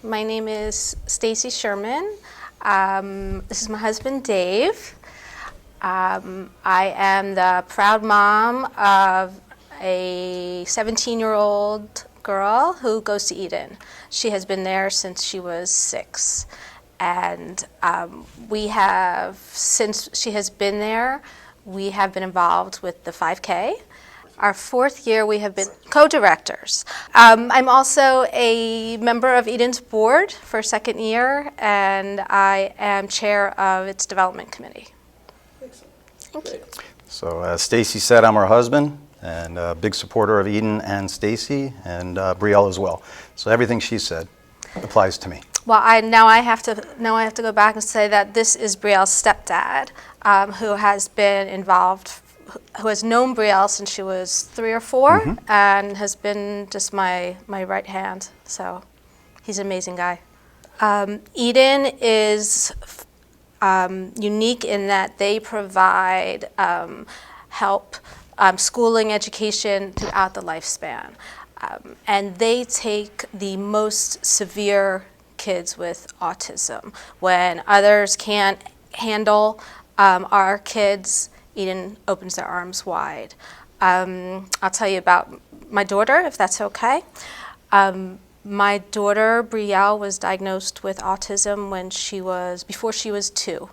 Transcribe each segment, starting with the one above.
My name is Stacy Sherman. This is my husband, Dave. I am the proud mom of a 17-year-old girl who goes to Eden. She has been there since she was 6. And we have, since she has been there, we have been involved with the 5K. Our 4th year, we have been co-directors. I'm also a member of Eden's board for 2nd year, and I am chair of its development committee. Thank you. So as Stacy said, I'm her husband, and a big supporter of Eden and Stacy, and Brielle as well. So everything she said applies to me. Well, now I have to go back and say that this is Brielle's stepdad, who has been involved, who has known Brielle since she was 3 or 4, and has been just my right hand. So he's an amazing guy. Eden is unique in that they provide help, schooling, education throughout the lifespan. And they take the most severe kids with autism. When others can't handle our kids, Eden opens their arms wide. I'll tell you about my daughter, if that's okay. My daughter, Brielle, was diagnosed with autism before she was 2.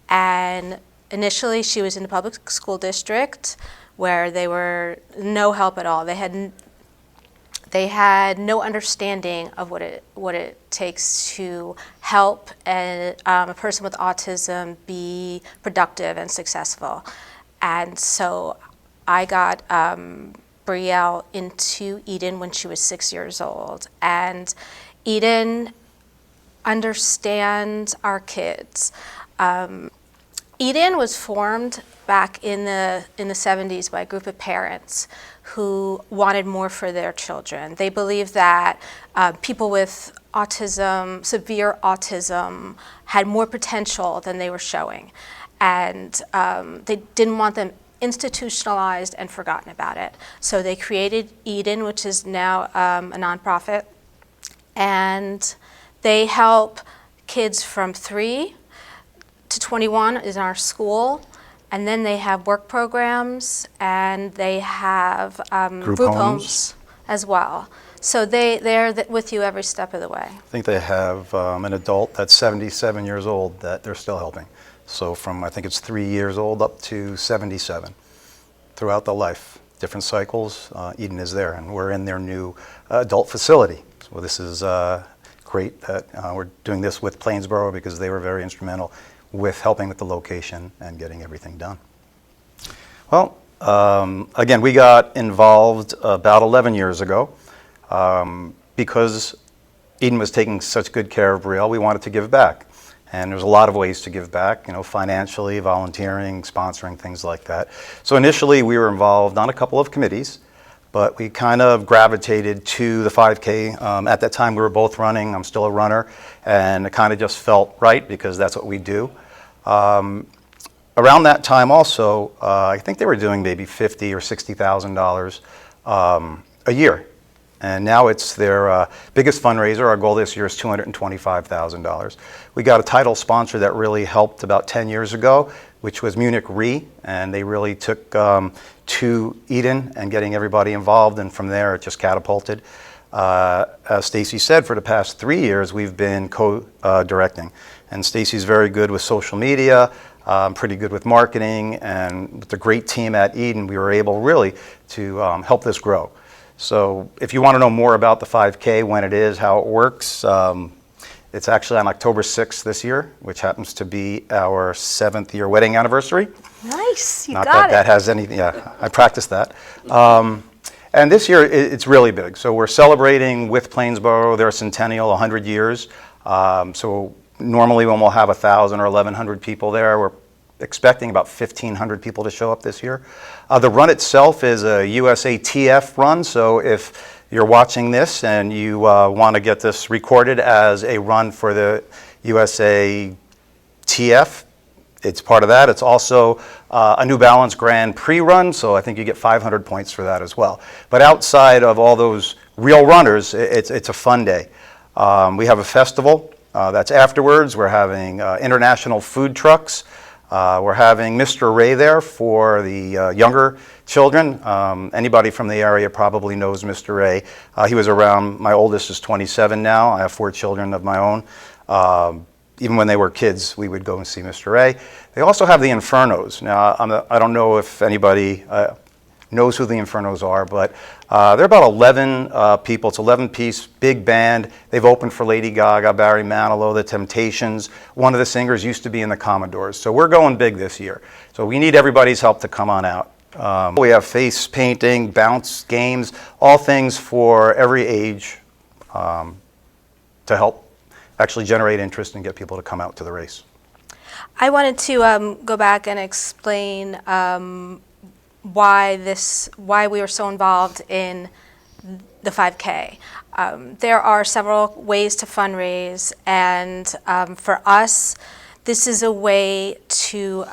And initially she was in the public school district where they were no help at all. They had no understanding of what it takes to help a person with autism be productive and successful. And so I got Brielle into Eden when she was 6 years old. And Eden understands our kids. Eden was formed back in the 70s by a group of parents who wanted more for their children. They believed that people with autism, severe autism, had more potential than they were showing. And they didn't want them institutionalized and forgotten about it. So they created Eden, which is now a nonprofit. And they help kids from 3 to 21 in our school. And then they have work programs, and they have group homes as well. So they're with you every step of the way. I think they have an adult that's 77 years old that they're still helping. So from, I think it's 3 years old up to 77 throughout the life. Different cycles, Eden is there, and we're in their new adult facility. So this is great that we're doing this with Plainsboro because they were very instrumental with helping with the location and getting everything done. Well, again, we got involved about 11 years ago. Because Eden was taking such good care of Brielle, we wanted to give back. And there's a lot of ways to give back, financially, volunteering, sponsoring, things like that. So initially we were involved on a couple of committees, but we kind of gravitated to the 5K. At that time we were both running, I'm still a runner, and it kind of just felt right because that's what we do. Around that time also, I think they were doing maybe $50,000 or $60,000 a year. And now it's their biggest fundraiser. Our goal this year is $225,000. We got a title sponsor that really helped about 10 years ago, which was Munich Re, and they really took to Eden and getting everybody involved, and from there it just catapulted. As Stacy said, for the past 3 years we've been co-directing, and Stacy's very good with social media, pretty good with marketing, and with the great team at Eden we were able really to help this grow. So if you want to know more about the 5K, when it is, how it works, it's actually on October 6th this year, which happens to be our 7th year wedding anniversary. Nice, you Not got that it. that has anything, yeah, I practiced that. And this year it's really big. So we're celebrating with Plainsboro their centennial, 100 years. So normally when we'll have 1,000 or 1,100 people there, we're expecting about 1,500 people to show up this year. The run itself is a USATF run, so if you're watching this and you want to get this recorded as a run for the USA TF, it's part of that. It's also a New Balance Grand Prix run, so I think you get 500 points for that as well. But outside of all those real runners, it's a fun day. We have a festival that's afterwards. We're having international food trucks. We're having Mr. Ray there for the younger children. Anybody from the area probably knows Mr. Ray. He was around, my oldest is 27 now. I have 4 children of my own. Even when they were kids, we would go and see Mr. Ray. They also have the Infernos. Now, I don't know if anybody knows who the Infernos are, but they're about 11 people. It's 11-piece big band. They've opened for Lady Gaga, Barry Manilow, The Temptations. One of the singers used to be in the Commodores. So we're going big this year. So we need everybody's help to come on out. We have face painting, bounce games, all things for every age to help actually generate interest and get people to come out to the race. I wanted to go back and explain why we were so involved in the 5K. There are several ways to fundraise, and for us, this is a way to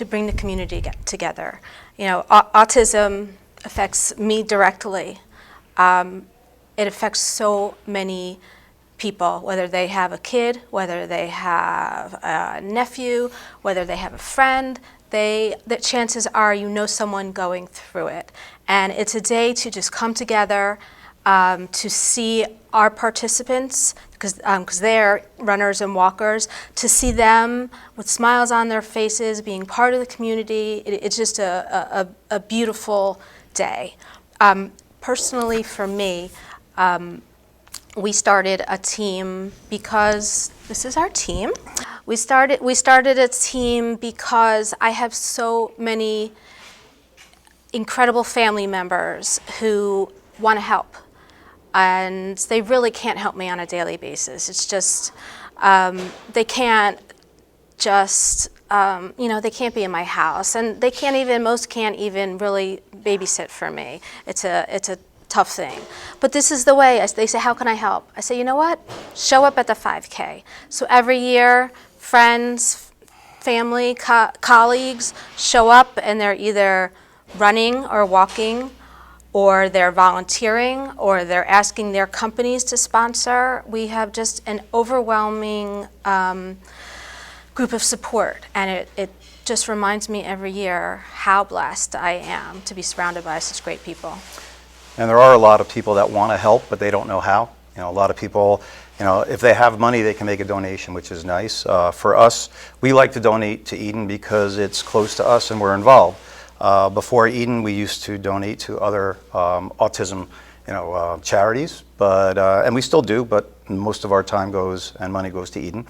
bring the community together. You know, autism affects me directly. It affects so many people, whether they have a kid, whether they have a nephew, whether they have a friend. The chances are you know someone going through it. And it's a day to just come together to see our participants, because they're runners and walkers, to see them with smiles on their faces, being part of the community. It's just a beautiful day. Personally, for me, we started a team because this is our team. We started a team because I have so many incredible family members who want to help, and they really can't help me on a daily basis. It's just they can't just they can't be in my house, and most can't even really babysit for me. It's a tough thing. But this is the way. They say, how can I help? I say, you know what? Show up at the 5K. So every year, friends, family, colleagues show up, and they're either running or walking, or they're volunteering, or they're asking their companies to sponsor. We have just an overwhelming group of support, and it just reminds me every year how blessed I am to be surrounded by such great people. And there are a lot of people that want to help, but they don't know how. You know, a lot of people, if they have money, they can make a donation, which is nice. For us, we like to donate to Eden because it's close to us and we're involved. Before Eden, we used to donate to other autism, charities, and we still do, but most of our time and money goes to Eden.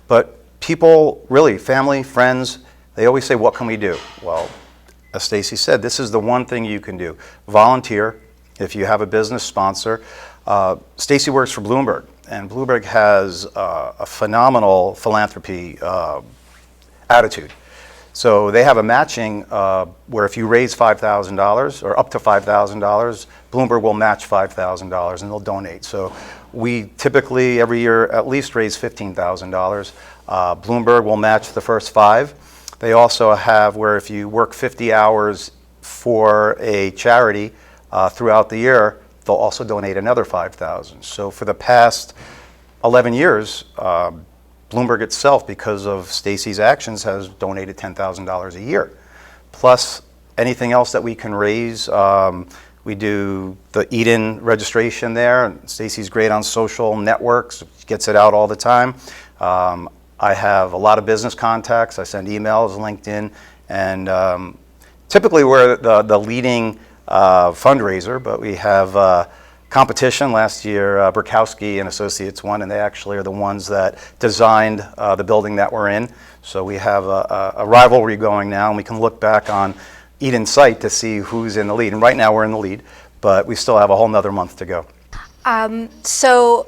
But people, really, family, friends, they always say, what can we do? Well, as Stacy said, this is the one thing you can do. Volunteer. If you have a business sponsor. Stacy works for Bloomberg, and Bloomberg has a phenomenal philanthropy attitude. So they have a matching where if you raise $5,000 or up to $5,000, Bloomberg will match $5,000 and they'll donate. So we typically every year at least raise $15,000. Bloomberg will match the first 5. They also have where if you work 50 hours for a charity throughout the year, they'll also donate another $5,000. So for the past 11 years, Bloomberg itself, because of Stacy's actions, has donated $10,000 a year. Plus anything else that we can raise. We do the Eden registration there. Stacy's great on social networks, gets it out all the time. I have a lot of business contacts. I send emails, LinkedIn, and typically we're the leading fundraiser, but we have competition. Last year, Burkowski and Associates won, and they actually are the ones that designed the building that we're in. So we have a rivalry going now, and we can look back on Eden site to see who's in the lead. And right now we're in the lead, but we still have a whole nother month to go. So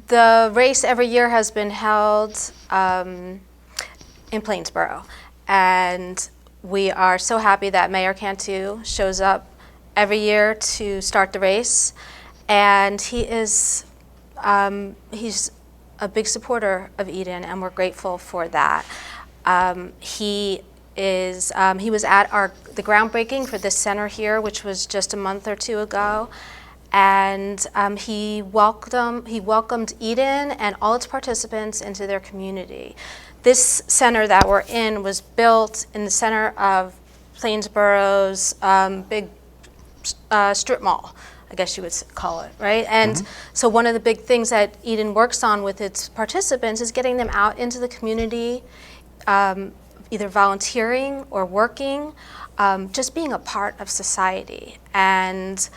the race every year has been held in Plainsboro, and we are so happy that Mayor Cantu shows up every year to start the race, and he's a big supporter of Eden, and we're grateful for that. He was at the groundbreaking for this center here, which was just a month or two ago, and he welcomed Eden and all its participants into their community. This center that we're in was built in the center of Plainsboro's big strip mall, I guess you would call it, right? And so one of the big things that Eden works on with its participants is getting them out into the community, either volunteering or working, just being a part of society. And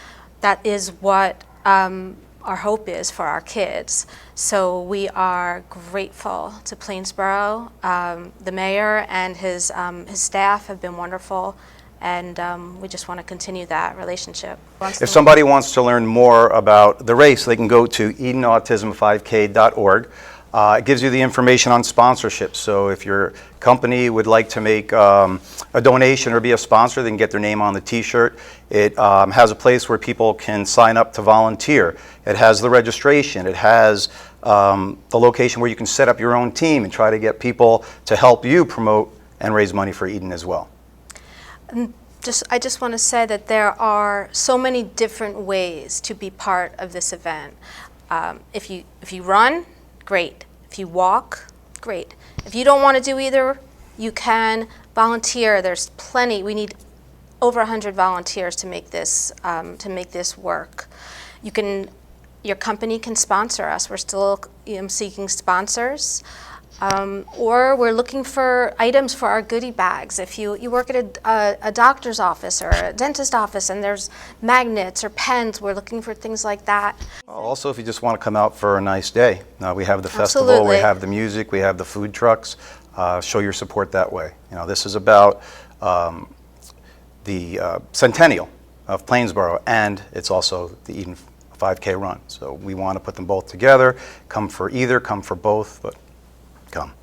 that is what our hope is for our kids. So we are grateful to Plainsboro. The mayor and his staff have been wonderful, and we just want to continue that relationship. If somebody wants to learn more about the race, they can go to EdenAutism5k.org. It gives you the information on sponsorship. So if your company would like to make a donation or be a sponsor, they can get their name on the t-shirt. It has a place where people can sign up to volunteer. It has the registration. It has the location where you can set up your own team and try to get people to help you promote and raise money for Eden as well. I just want to say that there are so many different ways to be part of this event. If you run, great. If you walk, great. If you don't want to do either, you can volunteer. There's plenty. We need over 100 volunteers to make this work. Your company can sponsor us. We're still seeking sponsors. Or we're looking for items for our goodie bags. If you work at a doctor's office or a dentist office and there's magnets or pens, we're looking for things like that. Also, if you just want to come out for a nice day, we have the festival, Absolutely. we have the music, we have the food trucks. Show your support that way. This is about the centennial of Plainsboro, and it's also the Eden 5K run. So we want to put them both together. Come for either, come for both, but come.